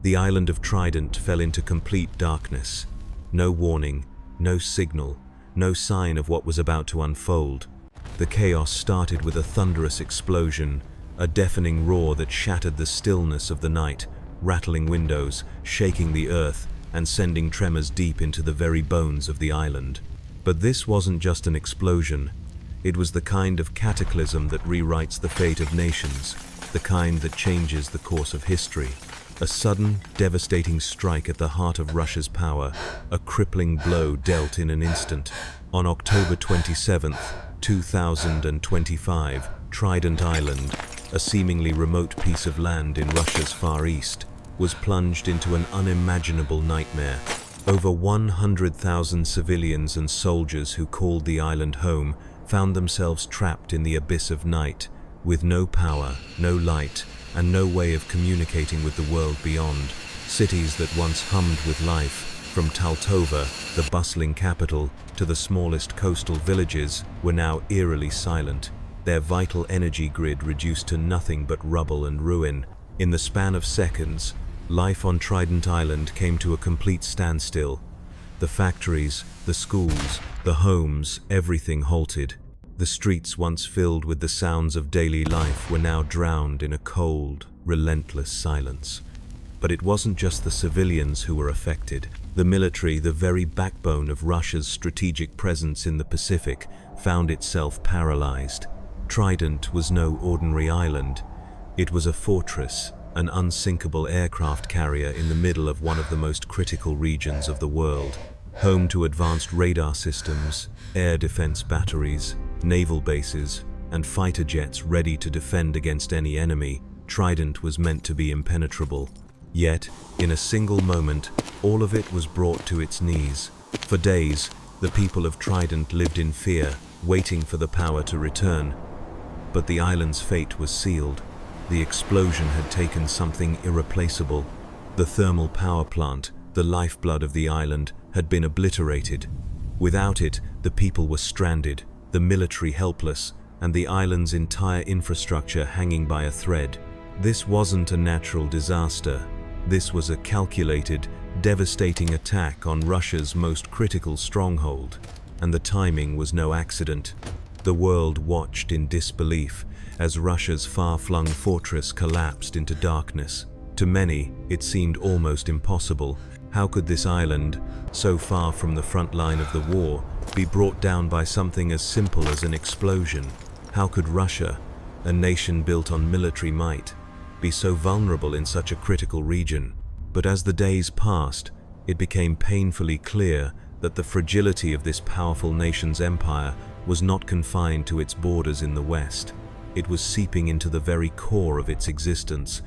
The island of Trident fell into complete darkness. No warning, no signal, no sign of what was about to unfold. The chaos started with a thunderous explosion, a deafening roar that shattered the stillness of the night, rattling windows, shaking the earth, and sending tremors deep into the very bones of the island. But this wasn't just an explosion. It was the kind of cataclysm that rewrites the fate of nations, the kind that changes the course of history. A sudden, devastating strike at the heart of Russia's power, a crippling blow dealt in an instant. On October 27, 2025, Trident Island, a seemingly remote piece of land in Russia's Far East, was plunged into an unimaginable nightmare. Over 100,000 civilians and soldiers who called the island home found themselves trapped in the abyss of night, with no power, no light, and no way of communicating with the world beyond. Cities that once hummed with life, from Taltova, the bustling capital, to the smallest coastal villages, were now eerily silent, their vital energy grid reduced to nothing but rubble and ruin. In the span of seconds, life on Trident Island came to a complete standstill. The factories, the schools, the homes, everything halted. The streets once filled with the sounds of daily life were now drowned in a cold, relentless silence. But it wasn't just the civilians who were affected. The military, the very backbone of Russia's strategic presence in the Pacific, found itself paralyzed. Trident was no ordinary island. It was a fortress, an unsinkable aircraft carrier in the middle of one of the most critical regions of the world. Home to advanced radar systems, air defense batteries, naval bases, and fighter jets ready to defend against any enemy, Trident was meant to be impenetrable. Yet, in a single moment, all of it was brought to its knees. For days, the people of Trident lived in fear, waiting for the power to return. But the island's fate was sealed. The explosion had taken something irreplaceable. The thermal power plant, the lifeblood of the island, had been obliterated. Without it, the people were stranded, the military helpless, and the island's entire infrastructure hanging by a thread. This wasn't a natural disaster. This was a calculated, devastating attack on Russia's most critical stronghold, and the timing was no accident. The world watched in disbelief as Russia's far-flung fortress collapsed into darkness. To many, it seemed almost impossible. How could this island, so far from the front line of the war, be brought down by something as simple as an explosion? How could Russia, a nation built on military might, be so vulnerable in such a critical region? But as the days passed, it became painfully clear that the fragility of this powerful nation's empire was not confined to its borders in the west. It was seeping into the very core of its existence.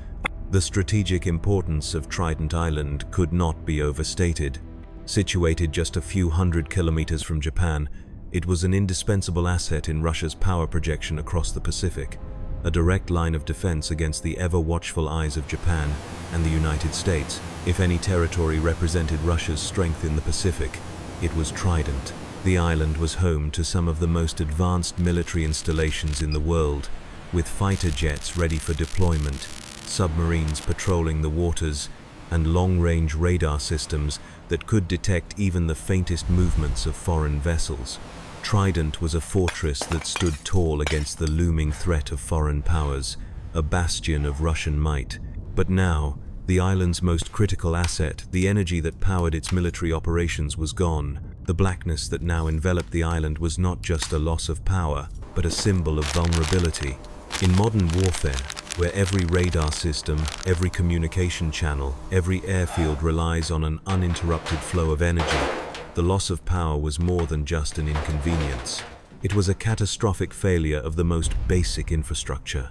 The strategic importance of Trident Island could not be overstated. Situated just a few hundred kilometers from Japan, it was an indispensable asset in Russia's power projection across the Pacific, a direct line of defense against the ever-watchful eyes of Japan and the United States. If any territory represented Russia's strength in the Pacific, it was Trident. The island was home to some of the most advanced military installations in the world, with fighter jets ready for deployment, submarines patrolling the waters, and long-range radar systems that could detect even the faintest movements of foreign vessels. Trident was a fortress that stood tall against the looming threat of foreign powers, a bastion of Russian might. But now, the island's most critical asset, the energy that powered its military operations, was gone. The blackness that now enveloped the island was not just a loss of power, but a symbol of vulnerability. In modern warfare, where every radar system, every communication channel, every airfield relies on an uninterrupted flow of energy, the loss of power was more than just an inconvenience. It was a catastrophic failure of the most basic infrastructure.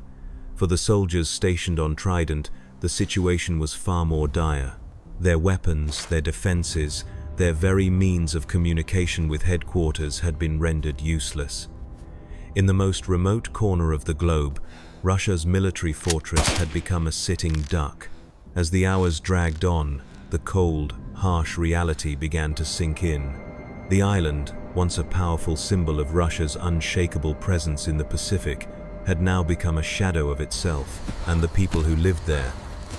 For the soldiers stationed on Trident, the situation was far more dire. Their weapons, their defenses, their very means of communication with headquarters had been rendered useless. In the most remote corner of the globe, Russia's military fortress had become a sitting duck. As the hours dragged on, the cold, harsh reality began to sink in. The island, once a powerful symbol of Russia's unshakable presence in the Pacific, had now become a shadow of itself, and the people who lived there,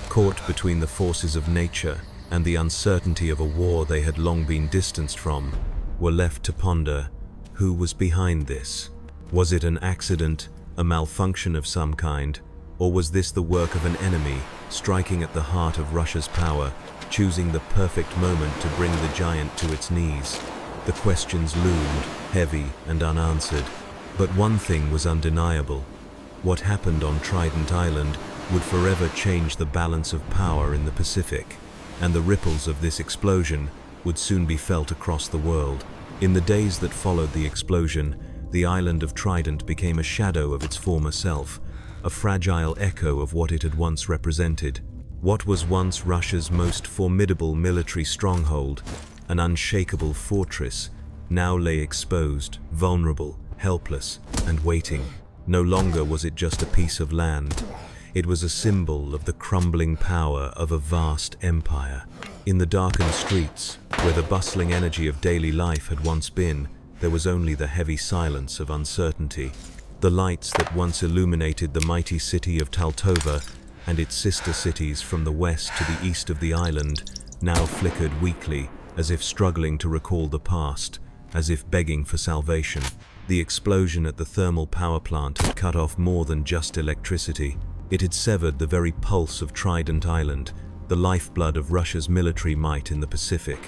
Caught between the forces of nature and the uncertainty of a war they had long been distanced from, were left to ponder, who was behind this? Was it an accident, a malfunction of some kind, or was this the work of an enemy, striking at the heart of Russia's power, choosing the perfect moment to bring the giant to its knees? The questions loomed, heavy and unanswered. But one thing was undeniable. What happened on Trident Island would forever change the balance of power in the Pacific, and the ripples of this explosion would soon be felt across the world. In the days that followed the explosion, the island of Trident became a shadow of its former self, a fragile echo of what it had once represented. What was once Russia's most formidable military stronghold, an unshakable fortress, now lay exposed, vulnerable, helpless, and waiting. No longer was it just a piece of land. It was a symbol of the crumbling power of a vast empire. In the darkened streets, where the bustling energy of daily life had once been, there was only the heavy silence of uncertainty. The lights that once illuminated the mighty city of Taltova and its sister cities from the west to the east of the island now flickered weakly, as if struggling to recall the past, as if begging for salvation. The explosion at the thermal power plant had cut off more than just electricity. It had severed the very pulse of Trident Island, the lifeblood of Russia's military might in the Pacific.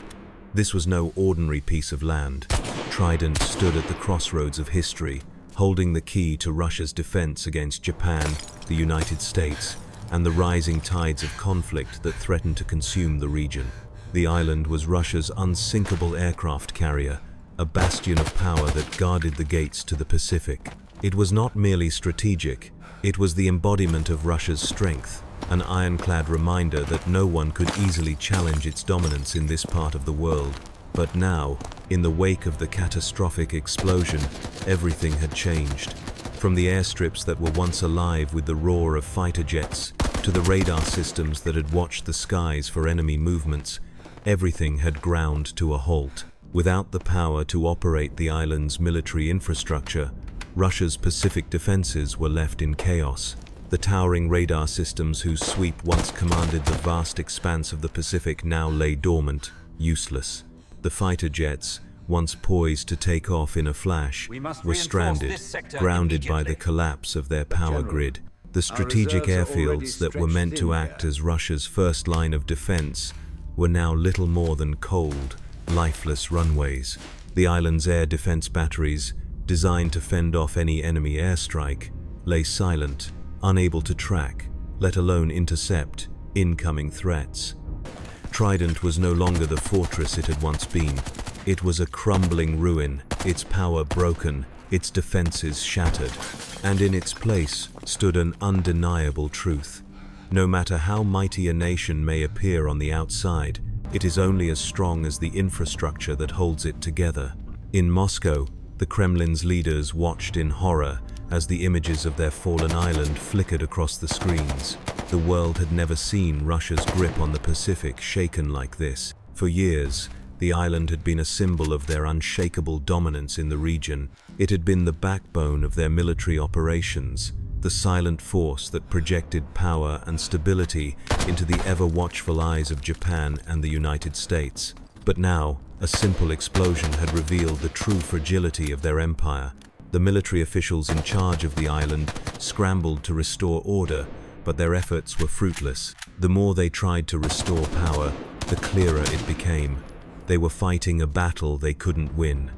This was no ordinary piece of land. Trident stood at the crossroads of history, holding the key to Russia's defense against Japan, the United States, and the rising tides of conflict that threatened to consume the region. The island was Russia's unsinkable aircraft carrier, a bastion of power that guarded the gates to the Pacific. It was not merely strategic, it was the embodiment of Russia's strength, an ironclad reminder that no one could easily challenge its dominance in this part of the world. But now, in the wake of the catastrophic explosion, everything had changed. From the airstrips that were once alive with the roar of fighter jets, to the radar systems that had watched the skies for enemy movements, everything had ground to a halt. Without the power to operate the island's military infrastructure, Russia's Pacific defenses were left in chaos. The towering radar systems whose sweep once commanded the vast expanse of the Pacific now lay dormant, useless. The fighter jets, once poised to take off in a flash, were stranded, grounded by the collapse of their power grid. The strategic airfields that were meant to act as Russia's first line of defense were now little more than cold, lifeless runways. The island's air defense batteries, designed to fend off any enemy airstrike, lay silent, unable to track, let alone intercept, incoming threats. Trident was no longer the fortress it had once been. It was a crumbling ruin, its power broken, its defenses shattered. And in its place stood an undeniable truth. No matter how mighty a nation may appear on the outside, it is only as strong as the infrastructure that holds it together. In Moscow, the Kremlin's leaders watched in horror as the images of their fallen island flickered across the screens. The world had never seen Russia's grip on the Pacific shaken like this. For years, the island had been a symbol of their unshakable dominance in the region. It had been the backbone of their military operations, the silent force that projected power and stability into the ever-watchful eyes of Japan and the United States. But now, a simple explosion had revealed the true fragility of their empire. The military officials in charge of the island scrambled to restore order, but their efforts were fruitless. The more they tried to restore power, the clearer it became. They were fighting a battle they couldn't win.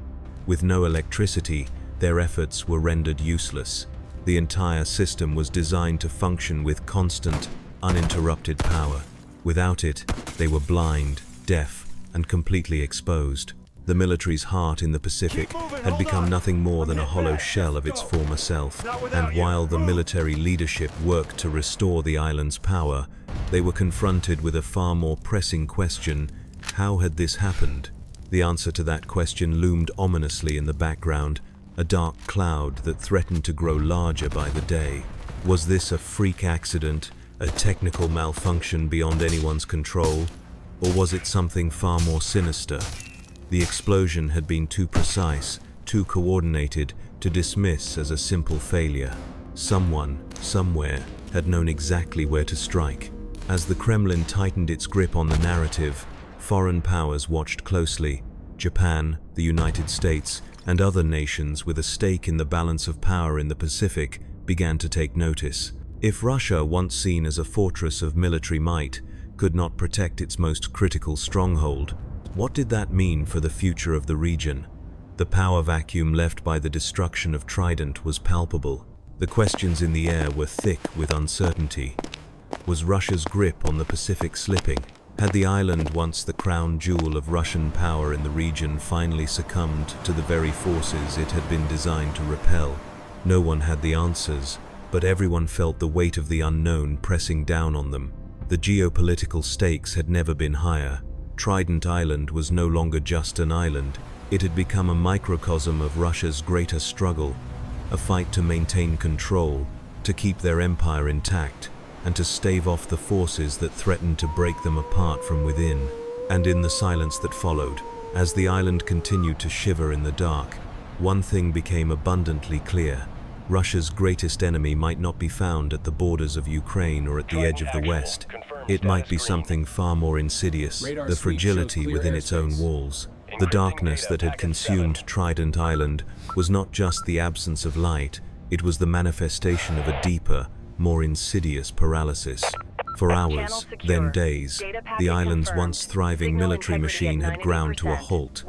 With no electricity, their efforts were rendered useless. The entire system was designed to function with constant, uninterrupted power. Without it, they were blind, deaf, and completely exposed. The military's heart in the Pacific had become nothing more than a hollow shell of its former self, and while the military leadership worked to restore the island's power, they were confronted with a far more pressing question: how had this happened? The answer to that question loomed ominously in the background, a dark cloud that threatened to grow larger by the day. Was this a freak accident, a technical malfunction beyond anyone's control, or was it something far more sinister? The explosion had been too precise, too coordinated to dismiss as a simple failure. Someone, somewhere, had known exactly where to strike. As the Kremlin tightened its grip on the narrative, foreign powers watched closely. Japan, the United States, and other nations with a stake in the balance of power in the Pacific began to take notice. If Russia, once seen as a fortress of military might, could not protect its most critical stronghold, what did that mean for the future of the region? The power vacuum left by the destruction of Trident was palpable. The questions in the air were thick with uncertainty. Was Russia's grip on the Pacific slipping? Had the island, once the crown jewel of Russian power in the region, finally succumbed to the very forces it had been designed to repel? No one had the answers, but everyone felt the weight of the unknown pressing down on them. The geopolitical stakes had never been higher. Trident Island was no longer just an island. It had become a microcosm of Russia's greater struggle, a fight to maintain control, to keep their empire intact, and to stave off the forces that threatened to break them apart from within. And in the silence that followed, as the island continued to shiver in the dark, one thing became abundantly clear. Russia's greatest enemy might not be found at the borders of Ukraine or at the edge of the West. It might be something far more insidious, the fragility within its own walls. The darkness that had consumed Trident Island was not just the absence of light, it was the manifestation of a deeper, more insidious paralysis. For hours, then days, the island's once thriving military machine had ground to a halt.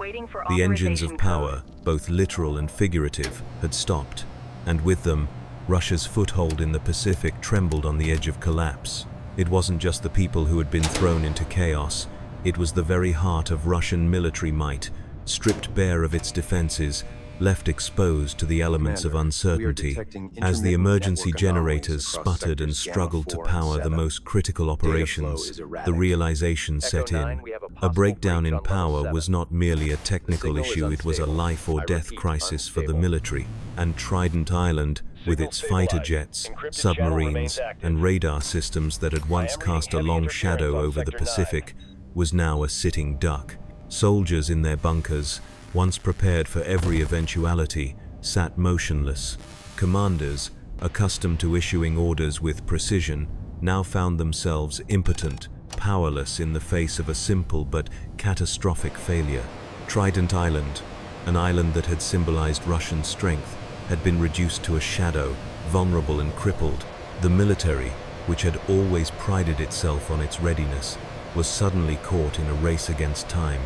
The engines of power, both literal and figurative, had stopped, and with them, Russia's foothold in the Pacific trembled on the edge of collapse. It wasn't just the people who had been thrown into chaos, it was the very heart of Russian military might, stripped bare of its defenses, left exposed to the elements of uncertainty. As the emergency generators sputtered and struggled to power the most critical operations, the realization set in. A breakdown in power was not merely a technical issue, it was a life or death crisis for the military. And Trident Island, with its fighter jets, submarines, and radar systems that had once cast a long shadow over the Pacific, was now a sitting duck. Soldiers in their bunkers, once prepared for every eventuality, sat motionless. Commanders, accustomed to issuing orders with precision, now found themselves impotent, powerless in the face of a simple but catastrophic failure. Trident Island, an island that had symbolized Russian strength, had been reduced to a shadow, vulnerable and crippled. The military, which had always prided itself on its readiness, was suddenly caught in a race against time.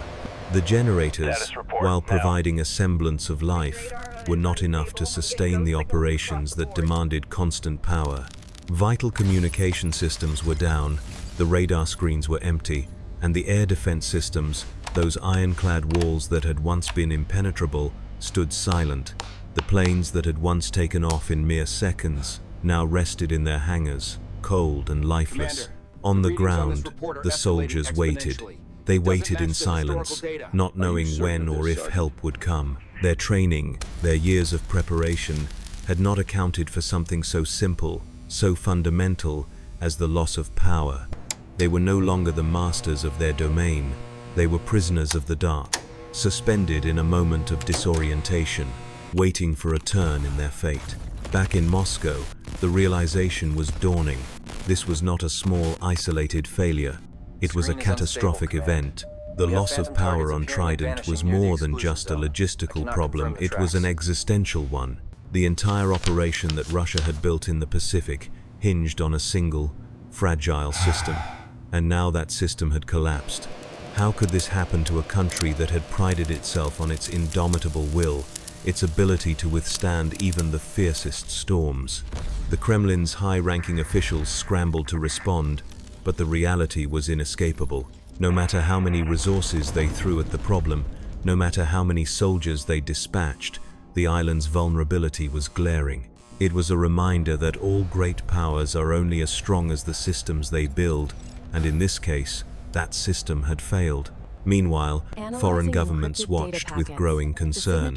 The generators, while providing a semblance of life, were not enough to sustain the operations that demanded constant power. Vital communication systems were down, the radar screens were empty, and the air defense systems, those ironclad walls that had once been impenetrable, stood silent. The planes that had once taken off in mere seconds now rested in their hangars, cold and lifeless. On the ground, the soldiers waited. They waited in silence, not knowing when or if help would come. Their training, their years of preparation, had not accounted for something so simple, so fundamental as the loss of power. They were no longer the masters of their domain. They were prisoners of the dark, suspended in a moment of disorientation, waiting for a turn in their fate. Back in Moscow, the realization was dawning. This was not a small, isolated failure. It was a catastrophic event. The loss of power on Trident was more than just a logistical problem, it was an existential one. The entire operation that Russia had built in the Pacific hinged on a single, fragile system. And now that system had collapsed. How could this happen to a country that had prided itself on its indomitable will, its ability to withstand even the fiercest storms? The Kremlin's high-ranking officials scrambled to respond, but the reality was inescapable. No matter how many resources they threw at the problem, no matter how many soldiers they dispatched, the island's vulnerability was glaring. It was a reminder that all great powers are only as strong as the systems they build, and in this case, that system had failed. Meanwhile, foreign governments watched with growing concern.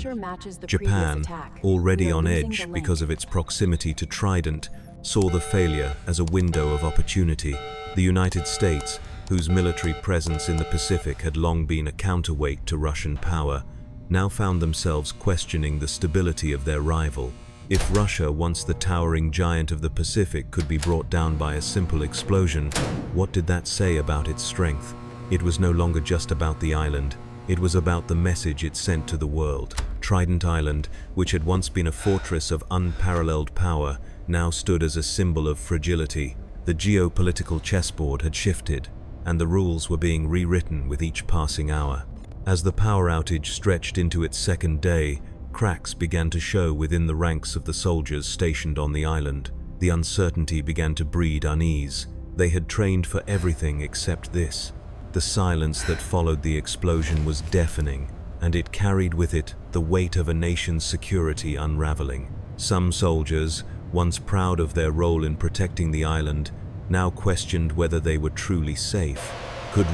Japan, already on edge because of its proximity to Trident, saw the failure as a window of opportunity. The United States, whose military presence in the Pacific had long been a counterweight to Russian power, now found themselves questioning the stability of their rival. If Russia, once the towering giant of the Pacific, could be brought down by a simple explosion, what did that say about its strength? It was no longer just about the island. It was about the message it sent to the world. Trident Island, which had once been a fortress of unparalleled power, now stood as a symbol of fragility. The geopolitical chessboard had shifted, and the rules were being rewritten with each passing hour. As the power outage stretched into its second day, cracks began to show within the ranks of the soldiers stationed on the island. The uncertainty began to breed unease. They had trained for everything except this. The silence that followed the explosion was deafening, and it carried with it the weight of a nation's security unraveling. Some soldiers, once proud of their role in protecting the island, now questioned whether they were truly safe. Could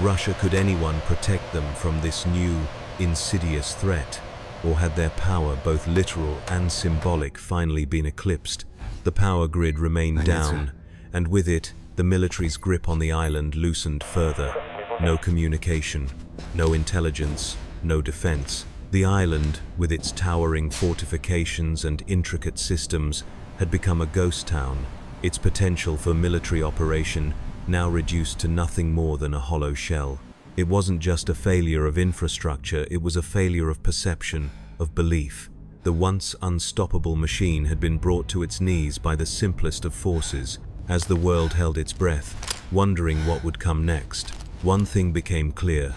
anyone protect them from this new, insidious threat? Or had their power, both literal and symbolic, finally been eclipsed? The power grid remained down, and with it, the military's grip on the island loosened further. No communication, no intelligence, no defense. The island, with its towering fortifications and intricate systems, had become a ghost town, its potential for military operation now reduced to nothing more than a hollow shell. It wasn't just a failure of infrastructure, it was a failure of perception, of belief. The once unstoppable machine had been brought to its knees by the simplest of forces. As the world held its breath, wondering what would come next, one thing became clear.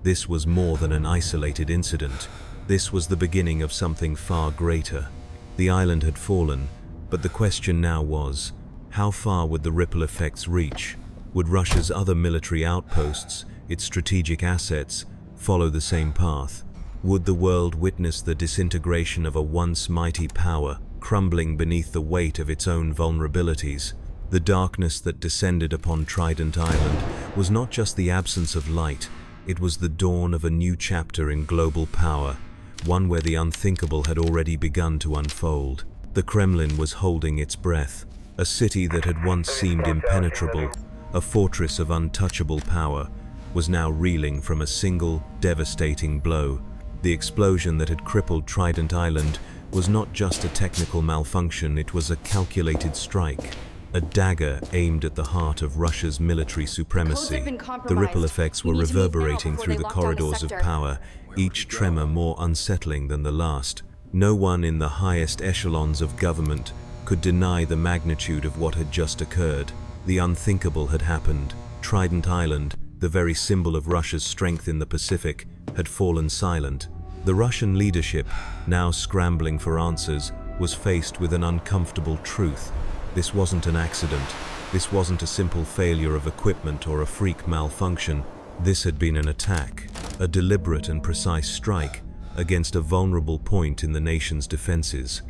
This was more than an isolated incident. This was the beginning of something far greater. The island had fallen, but the question now was, how far would the ripple effects reach? Would Russia's other military outposts, its strategic assets, follow the same path? Would the world witness the disintegration of a once mighty power, crumbling beneath the weight of its own vulnerabilities? The darkness that descended upon Trident Island was not just the absence of light, it was the dawn of a new chapter in global power, one where the unthinkable had already begun to unfold. The Kremlin was holding its breath. A city that had once seemed impenetrable, a fortress of untouchable power, was now reeling from a single, devastating blow. The explosion that had crippled Trident Island was not just a technical malfunction, it was a calculated strike. A dagger aimed at the heart of Russia's military supremacy. The ripple effects were reverberating through the corridors of power, each tremor more unsettling than the last. No one in the highest echelons of government could deny the magnitude of what had just occurred. The unthinkable had happened. Trident Island, the very symbol of Russia's strength in the Pacific, had fallen silent. The Russian leadership, now scrambling for answers, was faced with an uncomfortable truth. This wasn't an accident. This wasn't a simple failure of equipment or a freak malfunction. This had been an attack, a deliberate and precise strike against a vulnerable point in the nation's defenses.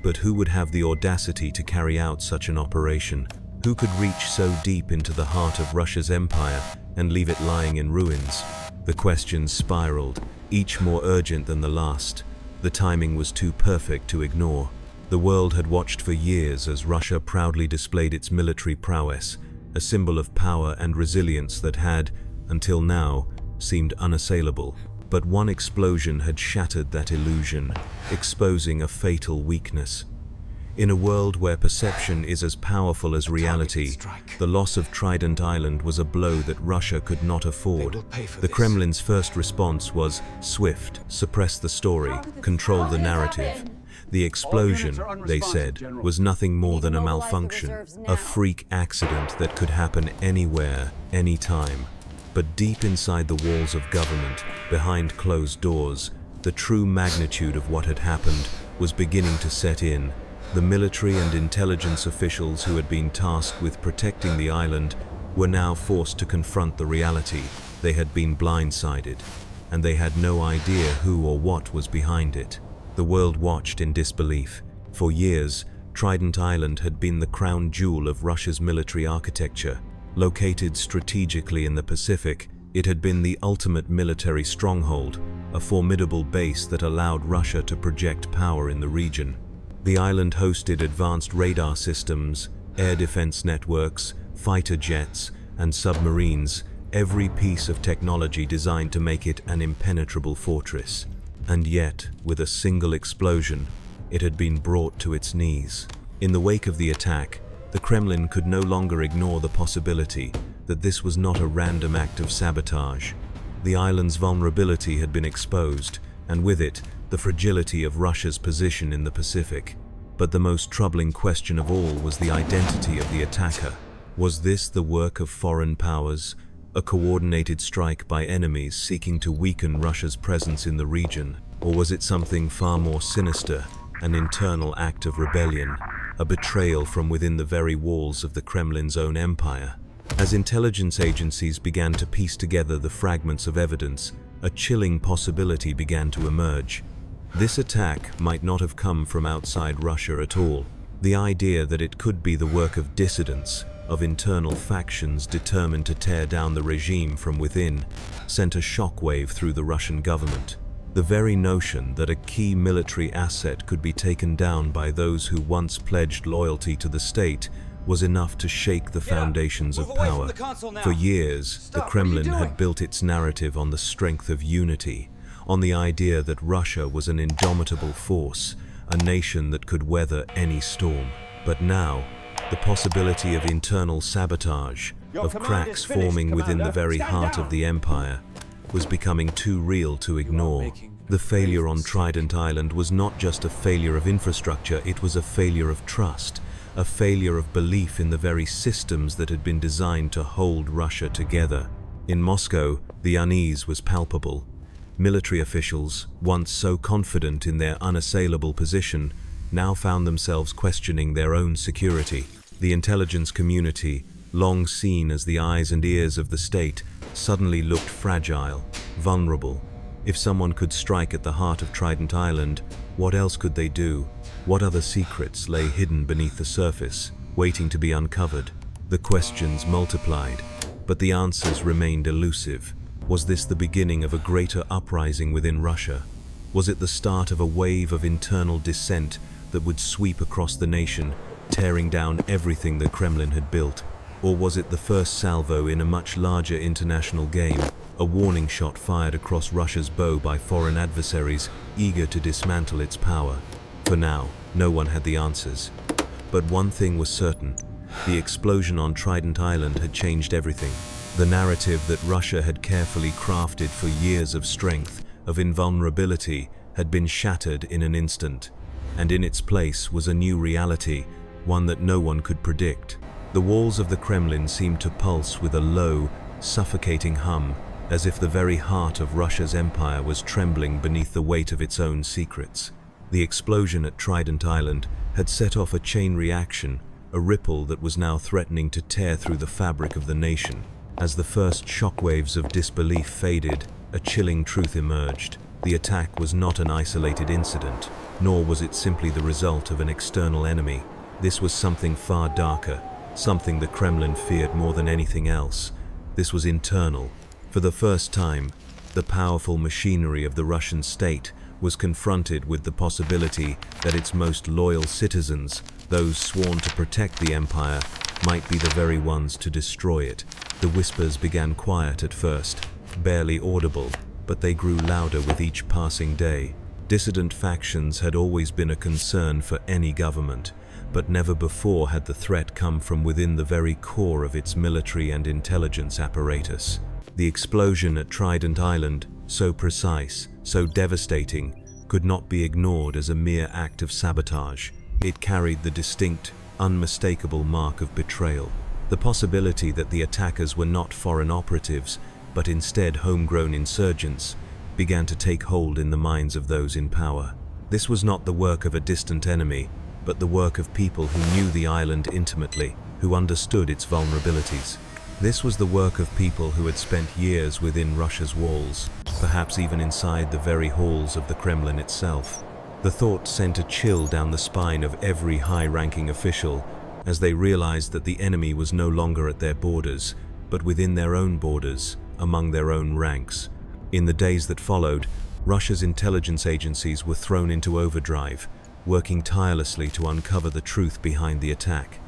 But who would have the audacity to carry out such an operation? Who could reach so deep into the heart of Russia's empire and leave it lying in ruins? The questions spiraled, each more urgent than the last. The timing was too perfect to ignore. The world had watched for years as Russia proudly displayed its military prowess, a symbol of power and resilience that had, until now, seemed unassailable. But one explosion had shattered that illusion, exposing a fatal weakness. In a world where perception is as powerful as reality, the loss of Trident Island was a blow that Russia could not afford. The Kremlin's first response was swift: suppress the story, control the narrative. The explosion, they said, was nothing more than a malfunction, a freak accident that could happen anywhere, anytime. But deep inside the walls of government, behind closed doors, the true magnitude of what had happened was beginning to set in. The military and intelligence officials who had been tasked with protecting the island were now forced to confront the reality. They had been blindsided, and they had no idea who or what was behind it. The world watched in disbelief. For years, Trident Island had been the crown jewel of Russia's military architecture. Located strategically in the Pacific, it had been the ultimate military stronghold, a formidable base that allowed Russia to project power in the region. The island hosted advanced radar systems, air defense networks, fighter jets, and submarines, every piece of technology designed to make it an impenetrable fortress. And yet, with a single explosion, it had been brought to its knees. In the wake of the attack, the Kremlin could no longer ignore the possibility that this was not a random act of sabotage. The island's vulnerability had been exposed, and with it, the fragility of Russia's position in the Pacific. But the most troubling question of all was the identity of the attacker. Was this the work of foreign powers, a coordinated strike by enemies seeking to weaken Russia's presence in the region? Or was it something far more sinister, an internal act of rebellion, a betrayal from within the very walls of the Kremlin's own empire? As intelligence agencies began to piece together the fragments of evidence, a chilling possibility began to emerge. This attack might not have come from outside Russia at all. The idea that it could be the work of dissidents, of internal factions determined to tear down the regime from within, sent a shockwave through the Russian government. The very notion that a key military asset could be taken down by those who once pledged loyalty to the state was enough to shake the foundations of power. For years, the Kremlin had built its narrative on the strength of unity, on the idea that Russia was an indomitable force, a nation that could weather any storm. But now, the possibility of internal sabotage, of cracks forming within the very heart of the empire, was becoming too real to ignore. The failure on Trident Island was not just a failure of infrastructure, it was a failure of trust, a failure of belief in the very systems that had been designed to hold Russia together. In Moscow, the unease was palpable. Military officials, once so confident in their unassailable position, now found themselves questioning their own security. The intelligence community, long seen as the eyes and ears of the state, suddenly looked fragile, vulnerable. If someone could strike at the heart of Trident Island, what else could they do? What other secrets lay hidden beneath the surface, waiting to be uncovered? The questions multiplied, but the answers remained elusive. Was this the beginning of a greater uprising within Russia? Was it the start of a wave of internal dissent that would sweep across the nation, tearing down everything the Kremlin had built? Or was it the first salvo in a much larger international game, a warning shot fired across Russia's bow by foreign adversaries eager to dismantle its power? For now, no one had the answers. But one thing was certain: the explosion on Trident Island had changed everything. The narrative that Russia had carefully crafted for years of strength, of invulnerability, had been shattered in an instant. And in its place was a new reality, one that no one could predict. The walls of the Kremlin seemed to pulse with a low, suffocating hum, as if the very heart of Russia's empire was trembling beneath the weight of its own secrets. The explosion at Trident Island had set off a chain reaction, a ripple that was now threatening to tear through the fabric of the nation. As the first shockwaves of disbelief faded, a chilling truth emerged. The attack was not an isolated incident, nor was it simply the result of an external enemy. This was something far darker, something the Kremlin feared more than anything else. This was internal. For the first time, the powerful machinery of the Russian state was confronted with the possibility that its most loyal citizens, those sworn to protect the empire, might be the very ones to destroy it. The whispers began quiet at first, barely audible, but they grew louder with each passing day. Dissident factions had always been a concern for any government, but never before had the threat come from within the very core of its military and intelligence apparatus. The explosion at Trident Island, so precise, so devastating, could not be ignored as a mere act of sabotage. It carried the distinct, unmistakable mark of betrayal. The possibility that the attackers were not foreign operatives, but instead homegrown insurgents, began to take hold in the minds of those in power. This was not the work of a distant enemy, but the work of people who knew the island intimately, who understood its vulnerabilities. This was the work of people who had spent years within Russia's walls, perhaps even inside the very halls of the Kremlin itself. The thought sent a chill down the spine of every high-ranking official as they realized that the enemy was no longer at their borders, but within their own borders, among their own ranks. In the days that followed, Russia's intelligence agencies were thrown into overdrive, working tirelessly to uncover the truth behind the attack.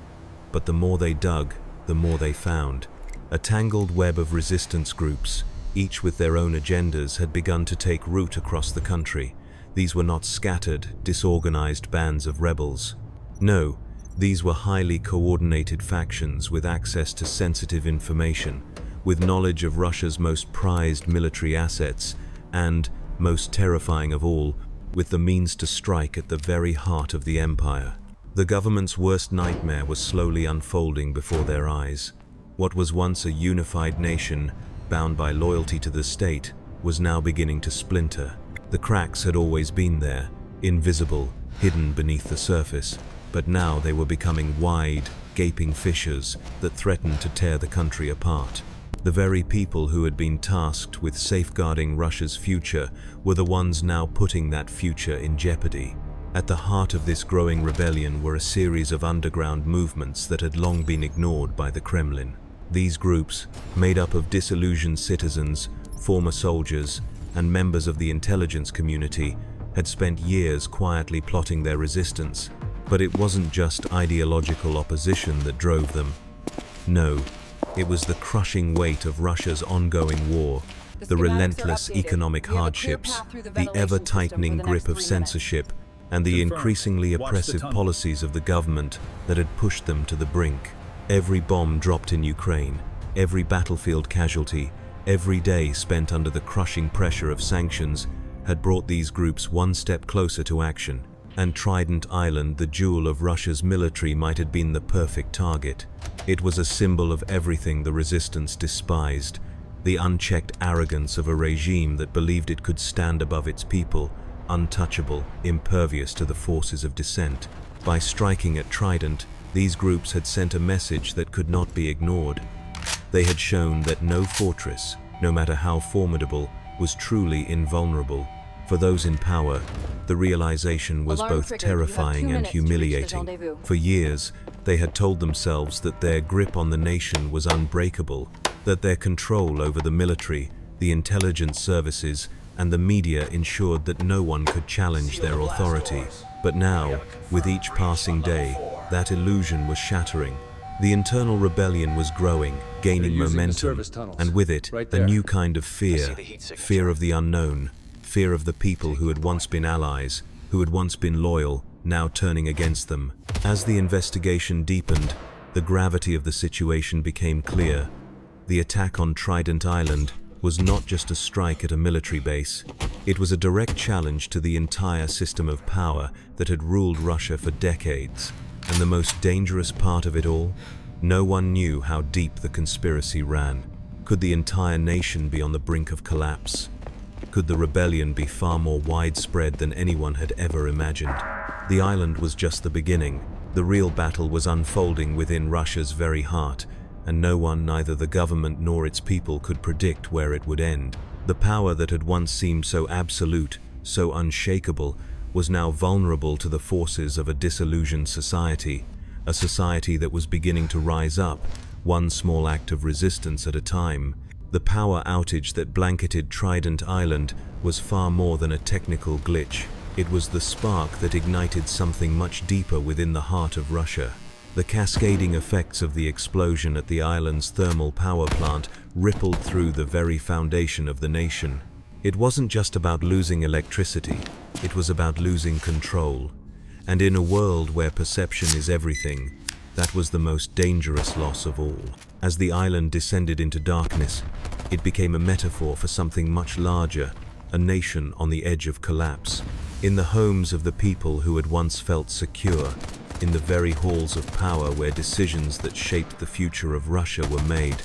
But the more they dug, the more they found. A tangled web of resistance groups, each with their own agendas, had begun to take root across the country. These were not scattered, disorganized bands of rebels. No, these were highly coordinated factions with access to sensitive information, with knowledge of Russia's most prized military assets, and, most terrifying of all, with the means to strike at the very heart of the empire. The government's worst nightmare was slowly unfolding before their eyes. What was once a unified nation, bound by loyalty to the state, was now beginning to splinter. The cracks had always been there, invisible, hidden beneath the surface, but now they were becoming wide, gaping fissures that threatened to tear the country apart. The very people who had been tasked with safeguarding Russia's future were the ones now putting that future in jeopardy. At the heart of this growing rebellion were a series of underground movements that had long been ignored by the Kremlin. These groups, made up of disillusioned citizens, former soldiers, and members of the intelligence community, had spent years quietly plotting their resistance. But it wasn't just ideological opposition that drove them. No, it was the crushing weight of Russia's ongoing war, the relentless economic hardships, the ever-tightening grip of censorship, and the increasingly oppressive policies of the government that had pushed them to the brink. Every bomb dropped in Ukraine, every battlefield casualty, every day spent under the crushing pressure of sanctions had brought these groups one step closer to action. And Trident Island, the jewel of Russia's military, might have been the perfect target. It was a symbol of everything the resistance despised, the unchecked arrogance of a regime that believed it could stand above its people, untouchable, impervious to the forces of dissent. By striking at Trident, these groups had sent a message that could not be ignored. They had shown that no fortress, no matter how formidable, was truly invulnerable. For those in power, the realization was both terrifying and humiliating. For years, they had told themselves that their grip on the nation was unbreakable, that their control over the military, the intelligence services, and the media ensured that no one could challenge their authority. But now, with each passing day, that illusion was shattering. The internal rebellion was growing, gaining momentum, and with it, a new kind of fear, fear of the unknown, fear of the people who had once been allies, who had once been loyal, now turning against them. As the investigation deepened, the gravity of the situation became clear. The attack on Trident Island was not just a strike at a military base. It was a direct challenge to the entire system of power that had ruled Russia for decades. And the most dangerous part of it all? No one knew how deep the conspiracy ran. Could the entire nation be on the brink of collapse? Could the rebellion be far more widespread than anyone had ever imagined? The island was just the beginning. The real battle was unfolding within Russia's very heart, and no one, neither the government nor its people, could predict where it would end. The power that had once seemed so absolute, so unshakable, was now vulnerable to the forces of a disillusioned society, a society that was beginning to rise up, one small act of resistance at a time. The power outage that blanketed Trident Island was far more than a technical glitch. It was the spark that ignited something much deeper within the heart of Russia. The cascading effects of the explosion at the island's thermal power plant rippled through the very foundation of the nation. It wasn't just about losing electricity, it was about losing control. And in a world where perception is everything, that was the most dangerous loss of all. As the island descended into darkness, it became a metaphor for something much larger, a nation on the edge of collapse. In the homes of the people who had once felt secure, in the very halls of power where decisions that shaped the future of Russia were made,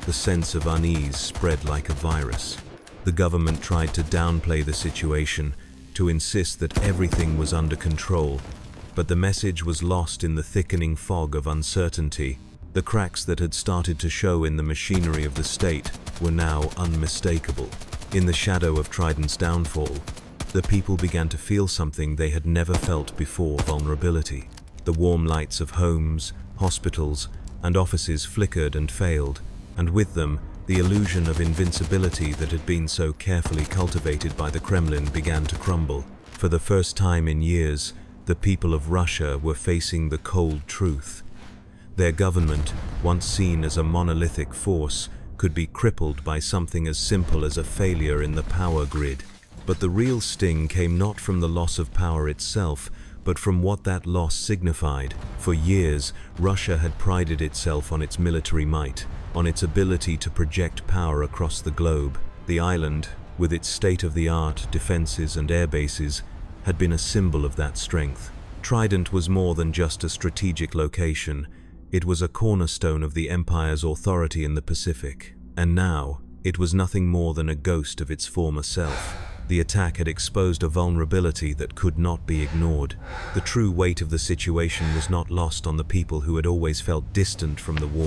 the sense of unease spread like a virus. The government tried to downplay the situation, to insist that everything was under control, but the message was lost in the thickening fog of uncertainty. The cracks that had started to show in the machinery of the state were now unmistakable. In the shadow of Trident's downfall, the people began to feel something they had never felt before: vulnerability. The warm lights of homes, hospitals, and offices flickered and failed, and with them, the illusion of invincibility that had been so carefully cultivated by the Kremlin began to crumble. For the first time in years, the people of Russia were facing the cold truth. Their government, once seen as a monolithic force, could be crippled by something as simple as a failure in the power grid. But the real sting came not from the loss of power itself, but from what that loss signified. For years, Russia had prided itself on its military might, on its ability to project power across the globe. The island, with its state-of-the-art defenses and air bases, had been a symbol of that strength. Trident was more than just a strategic location. It was a cornerstone of the Empire's authority in the Pacific. And now, it was nothing more than a ghost of its former self. The attack had exposed a vulnerability that could not be ignored. The true weight of the situation was not lost on the people who had always felt distant from the war,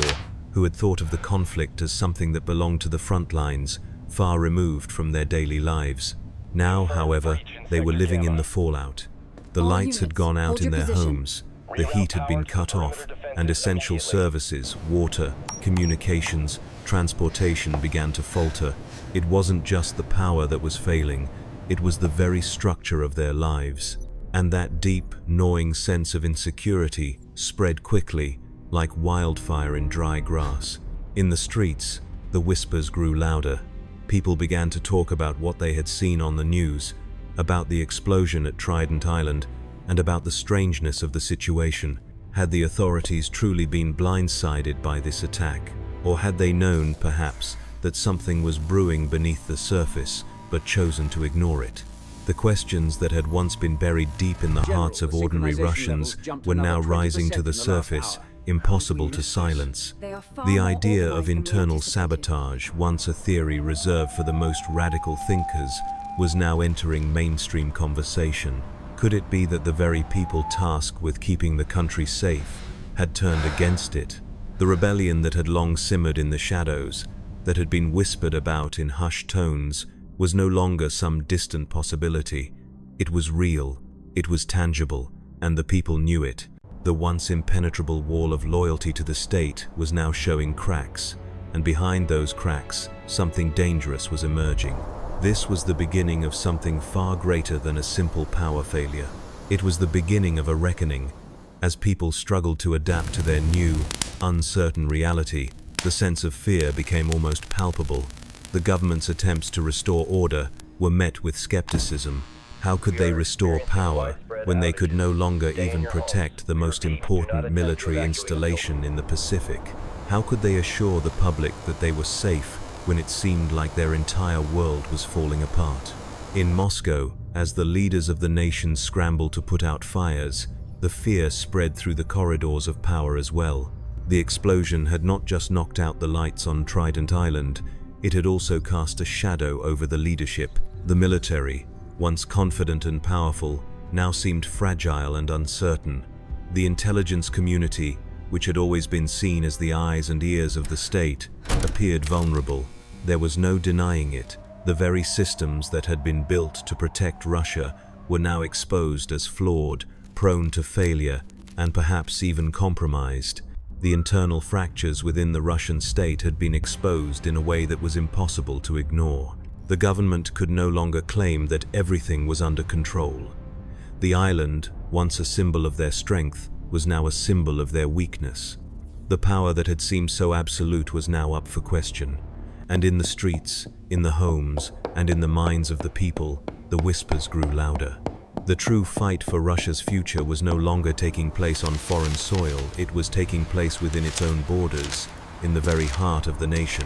who had thought of the conflict as something that belonged to the front lines, far removed from their daily lives. Now, however, they were living in the fallout. The lights had gone out in their homes, the heat had been cut off, and essential services, water, communications, transportation began to falter. It wasn't just the power that was failing, it was the very structure of their lives. And that deep, gnawing sense of insecurity spread quickly, like wildfire in dry grass. In the streets, the whispers grew louder. People began to talk about what they had seen on the news, about the explosion at Trident Island, and about the strangeness of the situation. Had the authorities truly been blindsided by this attack? Or had they known, perhaps, that something was brewing beneath the surface, but chosen to ignore it? The questions that had once been buried deep in the hearts of ordinary Russians were now rising to the surface, impossible to silence. The idea of internal sabotage, once a theory reserved for the most radical thinkers, was now entering mainstream conversation. Could it be that the very people tasked with keeping the country safe had turned against it? The rebellion that had long simmered in the shadows, that had been whispered about in hushed tones, was no longer some distant possibility. It was real, it was tangible, and the people knew it. The once impenetrable wall of loyalty to the state was now showing cracks, and behind those cracks, something dangerous was emerging. This was the beginning of something far greater than a simple power failure. It was the beginning of a reckoning. As people struggled to adapt to their new, uncertain reality, the sense of fear became almost palpable. The government's attempts to restore order were met with skepticism. How could they restore power when they could no longer even protect the most important military installation in the Pacific? How could they assure the public that they were safe when it seemed like their entire world was falling apart? In Moscow, as the leaders of the nation scrambled to put out fires, the fear spread through the corridors of power as well. The explosion had not just knocked out the lights on Trident Island, it had also cast a shadow over the leadership. The military, once confident and powerful, now seemed fragile and uncertain. The intelligence community, which had always been seen as the eyes and ears of the state, appeared vulnerable. There was no denying it. The very systems that had been built to protect Russia were now exposed as flawed, prone to failure, and perhaps even compromised. The internal fractures within the Russian state had been exposed in a way that was impossible to ignore. The government could no longer claim that everything was under control. The island, once a symbol of their strength, was now a symbol of their weakness. The power that had seemed so absolute was now up for question. And in the streets, in the homes, and in the minds of the people, the whispers grew louder. The true fight for Russia's future was no longer taking place on foreign soil, it was taking place within its own borders, in the very heart of the nation.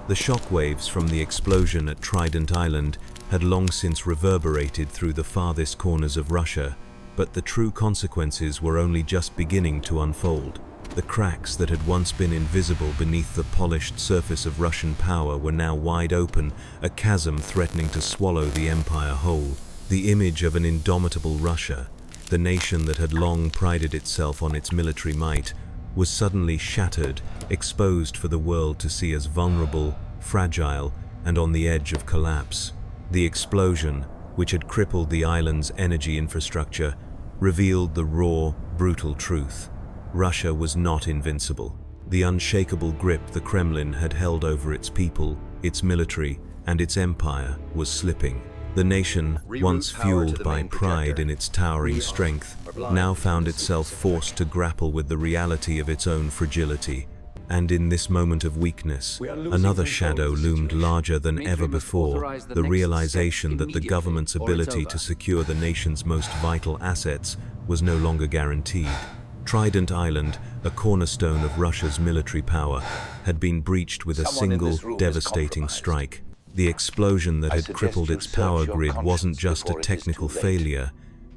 The shockwaves from the explosion at Trident Island had long since reverberated through the farthest corners of Russia, but the true consequences were only just beginning to unfold. The cracks that had once been invisible beneath the polished surface of Russian power were now wide open, a chasm threatening to swallow the empire whole. The image of an indomitable Russia, the nation that had long prided itself on its military might, was suddenly shattered, exposed for the world to see as vulnerable, fragile, and on the edge of collapse. The explosion, which had crippled the island's energy infrastructure, revealed the raw, brutal truth. Russia was not invincible. The unshakable grip the Kremlin had held over its people, its military, and its empire was slipping. The nation, once fueled by pride in its towering strength, now found itself forced to grapple with the reality of its own fragility. And in this moment of weakness, another shadow loomed larger than ever before, the realization that the government's ability to secure the nation's most vital assets was no longer guaranteed. Trident Island, a cornerstone of Russia's military power, had been breached with a single, devastating strike. The explosion that had crippled its power grid wasn't just a technical failure,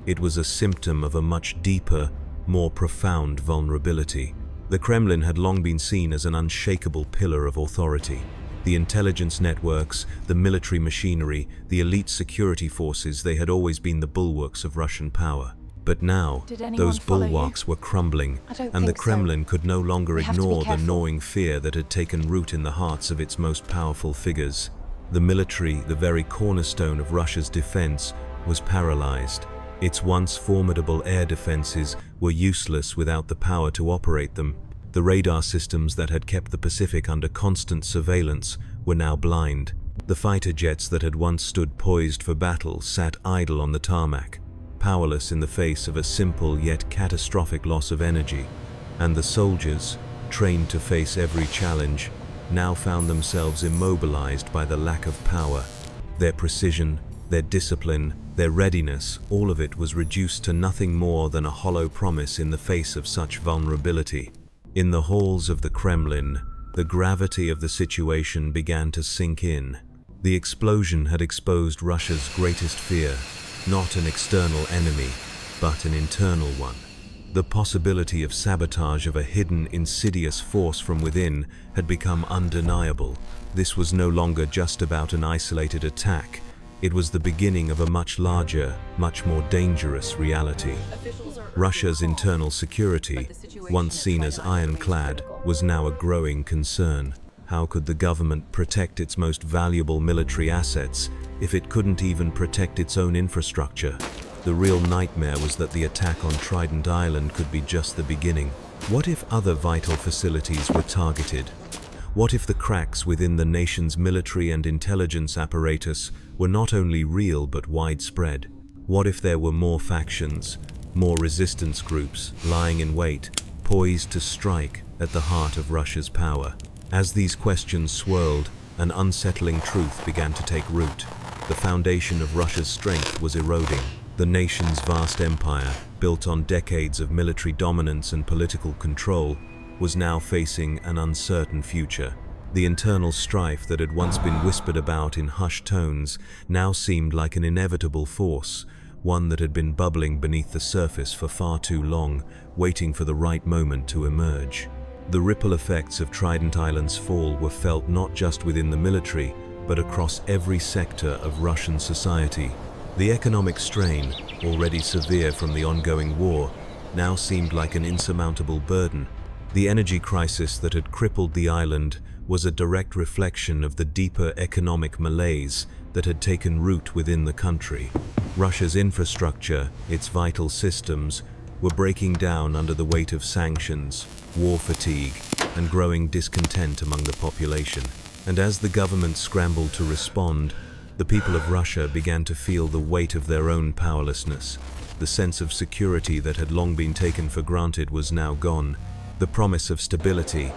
it was a symptom of a much deeper, more profound vulnerability. The Kremlin had long been seen as an unshakable pillar of authority. The intelligence networks, the military machinery, the elite security forces, they had always been the bulwarks of Russian power. But now, those bulwarks were crumbling, and the Kremlin could no longer ignore the gnawing fear that had taken root in the hearts of its most powerful figures. The military, the very cornerstone of Russia's defense, was paralyzed. Its once formidable air defenses were useless without the power to operate them. The radar systems that had kept the Pacific under constant surveillance were now blind. The fighter jets that had once stood poised for battle sat idle on the tarmac, powerless in the face of a simple yet catastrophic loss of energy. And the soldiers, trained to face every challenge, now found themselves immobilized by the lack of power. Their precision, their discipline, their readiness, all of it was reduced to nothing more than a hollow promise in the face of such vulnerability. In the halls of the Kremlin, the gravity of the situation began to sink in. The explosion had exposed Russia's greatest fear, not an external enemy, but an internal one. The possibility of sabotage of a hidden, insidious force from within had become undeniable. This was no longer just about an isolated attack. It was the beginning of a much larger, much more dangerous reality. Russia's internal security, once seen as ironclad, was now a growing concern. How could the government protect its most valuable military assets if it couldn't even protect its own infrastructure? The real nightmare was that the attack on Trident Island could be just the beginning. What if other vital facilities were targeted? What if the cracks within the nation's military and intelligence apparatus were not only real but widespread? What if there were more factions, more resistance groups lying in wait, poised to strike at the heart of Russia's power? As these questions swirled, an unsettling truth began to take root. The foundation of Russia's strength was eroding. The nation's vast empire, built on decades of military dominance and political control, was now facing an uncertain future. The internal strife that had once been whispered about in hushed tones now seemed like an inevitable force, one that had been bubbling beneath the surface for far too long, waiting for the right moment to emerge. The ripple effects of Trident Island's fall were felt not just within the military, but across every sector of Russian society. The economic strain, already severe from the ongoing war, now seemed like an insurmountable burden. The energy crisis that had crippled the island was a direct reflection of the deeper economic malaise that had taken root within the country. Russia's infrastructure, its vital systems, were breaking down under the weight of sanctions, war fatigue, and growing discontent among the population. And as the government scrambled to respond, the people of Russia began to feel the weight of their own powerlessness. The sense of security that had long been taken for granted was now gone. The promise of stability,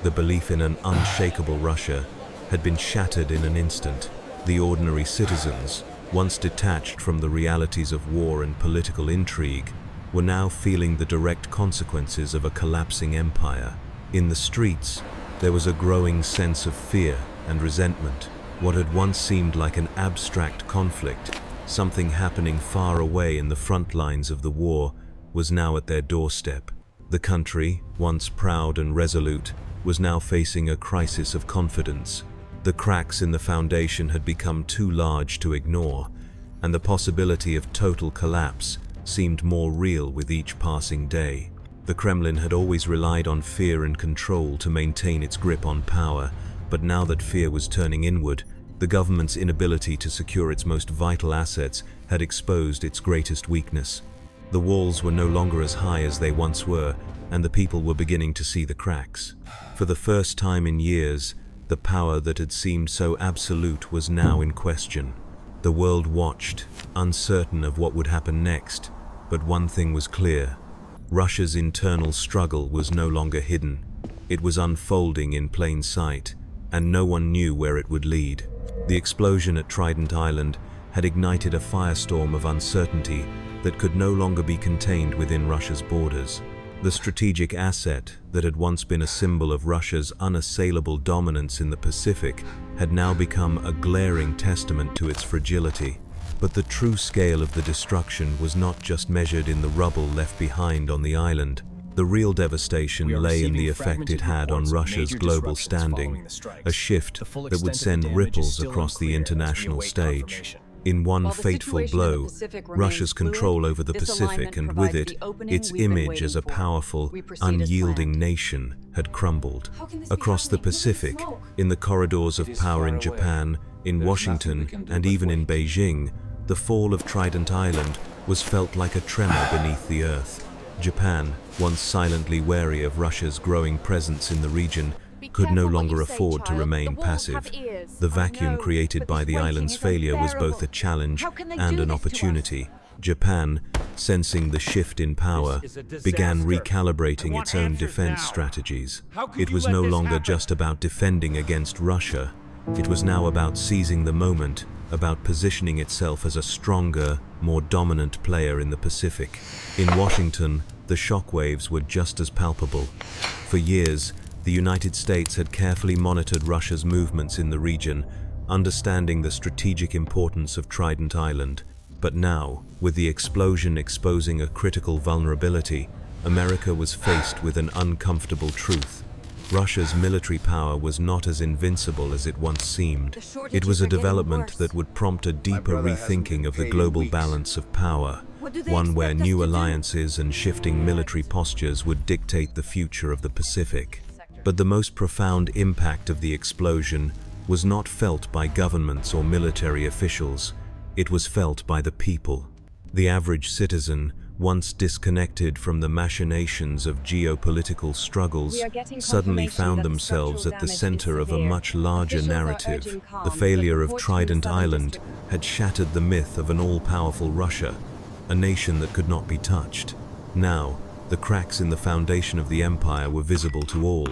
the belief in an unshakable Russia, had been shattered in an instant. The ordinary citizens, once detached from the realities of war and political intrigue, were now feeling the direct consequences of a collapsing empire. In the streets, there was a growing sense of fear and resentment. What had once seemed like an abstract conflict, something happening far away in the front lines of the war, was now at their doorstep. The country, once proud and resolute, was now facing a crisis of confidence. The cracks in the foundation had become too large to ignore, and the possibility of total collapse seemed more real with each passing day. The Kremlin had always relied on fear and control to maintain its grip on power, but now that fear was turning inward, the government's inability to secure its most vital assets had exposed its greatest weakness. The walls were no longer as high as they once were, and the people were beginning to see the cracks. For the first time in years, the power that had seemed so absolute was now in question. The world watched, uncertain of what would happen next, but one thing was clear. Russia's internal struggle was no longer hidden. It was unfolding in plain sight, and no one knew where it would lead. The explosion at Trident Island had ignited a firestorm of uncertainty that could no longer be contained within Russia's borders. The strategic asset that had once been a symbol of Russia's unassailable dominance in the Pacific had now become a glaring testament to its fragility. But the true scale of the destruction was not just measured in the rubble left behind on the island. The real devastation lay in the effect it had on Russia's global standing, a shift that would send ripples across the international stage. In one fateful blow, Russia's control over the Pacific and with it, its image as a powerful, unyielding nation had crumbled. Across the Pacific, in the corridors of power in Japan, in Washington, and even in Beijing, the fall of Trident Island was felt like a tremor beneath the earth. Japan, once silently wary of Russia's growing presence in the region, could no longer afford to remain passive. The vacuum created by the island's failure was both a challenge and an opportunity. Japan, sensing the shift in power, began recalibrating its own defense strategies. It was no longer just about defending against Russia. It was now about seizing the moment, about positioning itself as a stronger, more dominant player in the Pacific. In Washington, the shockwaves were just as palpable. For years, the United States had carefully monitored Russia's movements in the region, understanding the strategic importance of Trident Island. But now, with the explosion exposing a critical vulnerability, America was faced with an uncomfortable truth. Russia's military power was not as invincible as it once seemed. It was a development that would prompt a deeper rethinking of the global balance of power, one where new alliances and shifting military postures would dictate the future of the Pacific. But the most profound impact of the explosion was not felt by governments or military officials. It was felt by the people. The average citizen, once disconnected from the machinations of geopolitical struggles, suddenly found themselves at the center of a much larger narrative. The failure of Trident Island had shattered the myth of an all-powerful Russia, a nation that could not be touched. Now, the cracks in the foundation of the empire were visible to all.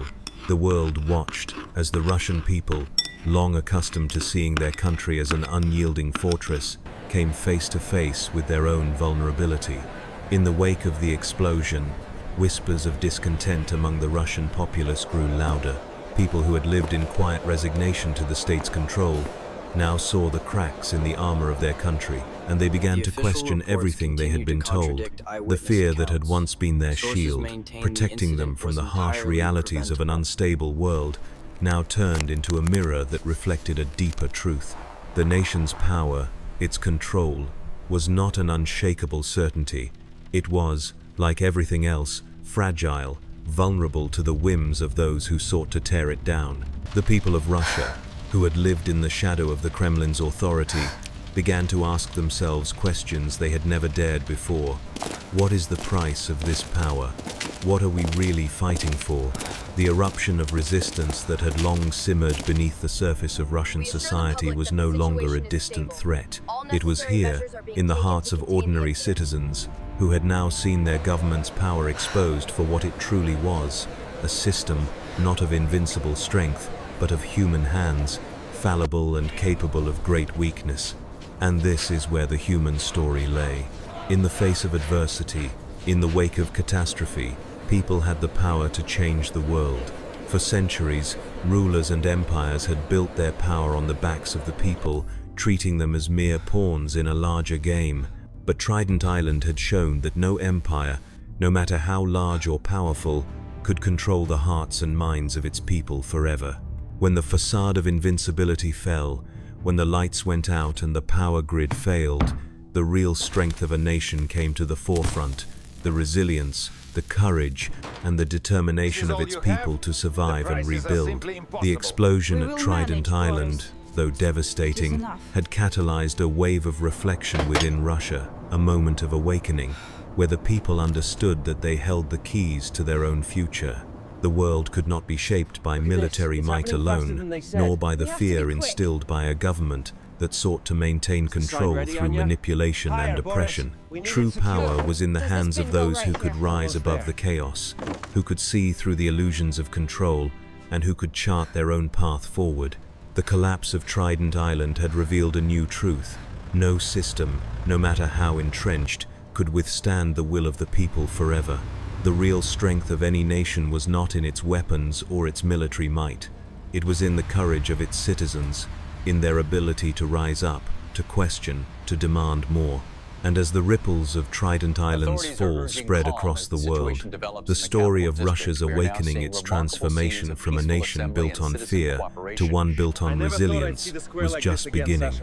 The world watched as the Russian people, long accustomed to seeing their country as an unyielding fortress, came face to face with their own vulnerability. In the wake of the explosion, whispers of discontent among the Russian populace grew louder. People who had lived in quiet resignation to the state's control now saw the cracks in the armor of their country, and they began to question everything they had been told. The fear that had once been their shield, protecting them from the harsh realities of an unstable world, now turned into a mirror that reflected a deeper truth. The nation's power, its control, was not an unshakable certainty. It was, like everything else, fragile, vulnerable to the whims of those who sought to tear it down. The people of Russia, who had lived in the shadow of the Kremlin's authority, began to ask themselves questions they had never dared before. What is the price of this power? What are we really fighting for? The eruption of resistance that had long simmered beneath the surface of Russian society was no longer a distant threat. It was here, in the hearts of ordinary citizens, who had now seen their government's power exposed for what it truly was, a system not of invincible strength, but of human hands, fallible and capable of great weakness. And this is where the human story lay. In the face of adversity, in the wake of catastrophe, people had the power to change the world. For centuries, rulers and empires had built their power on the backs of the people, treating them as mere pawns in a larger game. But Trident Island had shown that no empire, no matter how large or powerful, could control the hearts and minds of its people forever. When the facade of invincibility fell, when the lights went out and the power grid failed, the real strength of a nation came to the forefront, the resilience, the courage, and the determination of its people to survive and rebuild. The explosion at Trident Island, though devastating, had catalyzed a wave of reflection within Russia, a moment of awakening, where the people understood that they held the keys to their own future. The world could not be shaped by military might alone, nor by the fear instilled by a government, that sought to maintain control through manipulation and oppression. True power was in the hands of those who could rise above the chaos, who could see through the illusions of control, and who could chart their own path forward. The collapse of Trident Island had revealed a new truth. No system, no matter how entrenched, could withstand the will of the people forever. The real strength of any nation was not in its weapons or its military might. It was in the courage of its citizens, in their ability to rise up, to question, to demand more. And as the ripples of Trident Island's fall spread across the world, the story of Russia's awakening, its transformation from a nation built on fear to one built on resilience, was just beginning.